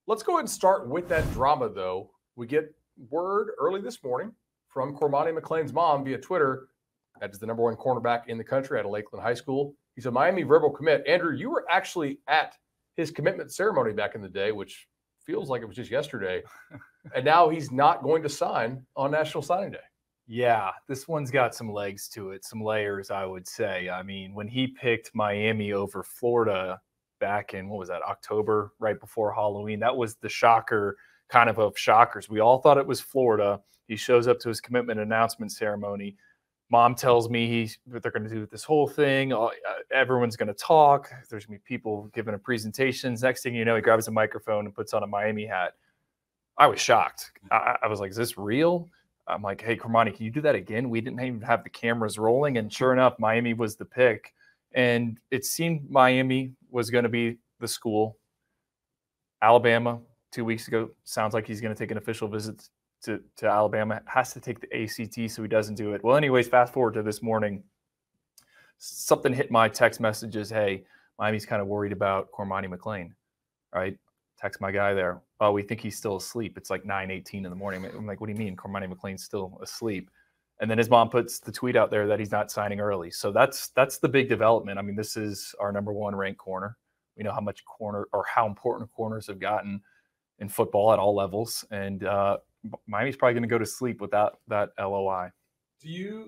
Let's go ahead and start with that drama, though. We get word early this morning from Cormani McClain's mom via Twitter. That is the number one cornerback in the country out of Lakeland High School. He's a Miami verbal commit. Andrew, you were actually at his commitment ceremony back in the day, which feels like it was just yesterday. And now he's not going to sign on National Signing Day. Yeah, this one's got some legs to it, some layers, I would say. I mean, when he picked Miami over Florida back in, what was that, October, right before Halloween, that was the shocker kind of shockers. We all thought it was Florida. He shows up to his commitment announcement ceremony. Mom tells me they're going to do this whole thing. Everyone's going to talk. There's going to be people giving a presentations. Next thing you know, he grabs a microphone and puts on a Miami hat. I was shocked. I was like, is this real? I'm like, hey, Cormani, can you do that again? We didn't even have the cameras rolling. And sure enough, Miami was the pick. And it seemed Miami was going to be the school. Alabama, 2 weeks ago, sounds like he's going to take an official visit to Alabama. Has to take the ACT so he doesn't do it. Well, anyways, fast forward to this morning. Something hit my text messages. Hey, Miami's kind of worried about Cormani McClain, right? Text my guy there. Oh, we think he's still asleep. It's like 9:18 in the morning. I'm like, what do you mean Cormani McClain's still asleep? And then his mom puts the tweet out there that he's not signing early. So that's the big development. I mean, this is our number one ranked corner. We know how much corner or how important corners have gotten in football at all levels. And Miami's probably going to go to sleep without that LOI.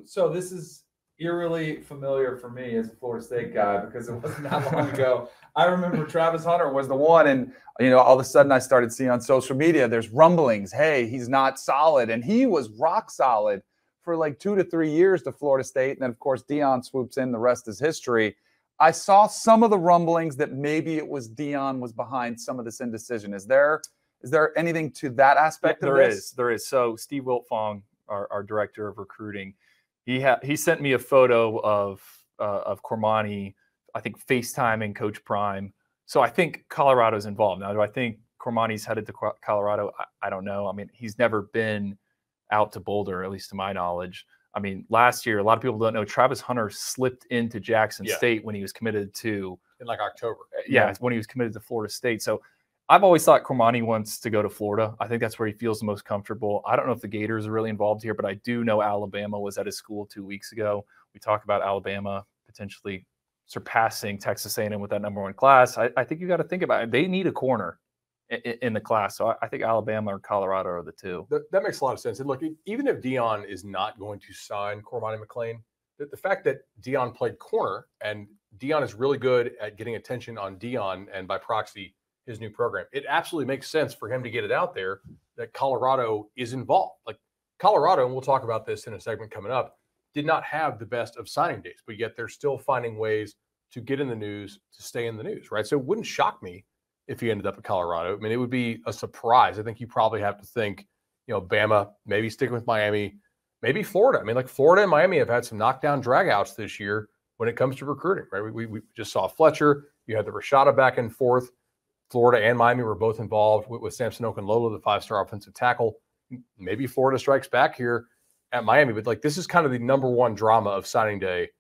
So this is eerily familiar for me as a Florida State guy because it wasn't that long ago. I remember Travis Hunter was the one, and all of a sudden I started seeing on social media there's rumblings. Hey, he's not solid, and he was rock solid for like 2 to 3 years to Florida State, and then of course Deion swoops in. The rest is history. I saw some of the rumblings that maybe it was Deion was behind some of this indecision. Is there anything to that aspect of this? There is. So Steve Wiltfong, our director of recruiting, he sent me a photo of Cormani, I think FaceTiming Coach Prime. So I think Colorado's involved. Now, do I think Cormani's headed to Colorado? I don't know. I mean, he's never been out to Boulder, at least to my knowledge. I mean, last year, a lot of people don't know, Travis Hunter slipped into Jackson State when he was committed to – in like October. Yeah, when he was committed to Florida State. So I've always thought Cormani wants to go to Florida. I think that's where he feels the most comfortable. I don't know if the Gators are really involved here, but I do know Alabama was at his school 2 weeks ago. We talked about Alabama potentially surpassing Texas A&M with that number one class. I think you got to think about it. They need a corner in the class. So I think Alabama or Colorado are the two. That makes a lot of sense. And look, even if Deion is not going to sign Cormani McClain, the fact that Deion played corner and Deion is really good at getting attention on Deion and by proxy his new program, it absolutely makes sense for him to get it out there that Colorado is involved. Like Colorado, and we'll talk about this in a segment coming up, did not have the best of signing days, but yet they're still finding ways to get in the news, to stay in the news, right? So it wouldn't shock me if he ended up at Colorado. I mean, it would be a surprise. I think you probably have to think, Bama, maybe sticking with Miami, maybe Florida. I mean, like Florida and Miami have had some knockdown dragouts this year when it comes to recruiting, right? We just saw Fletcher. You had the Rashada back and forth. Florida and Miami were both involved with Samson Okunlola, the five-star offensive tackle. Maybe Florida strikes back here at Miami, but like this is kind of the number one drama of signing day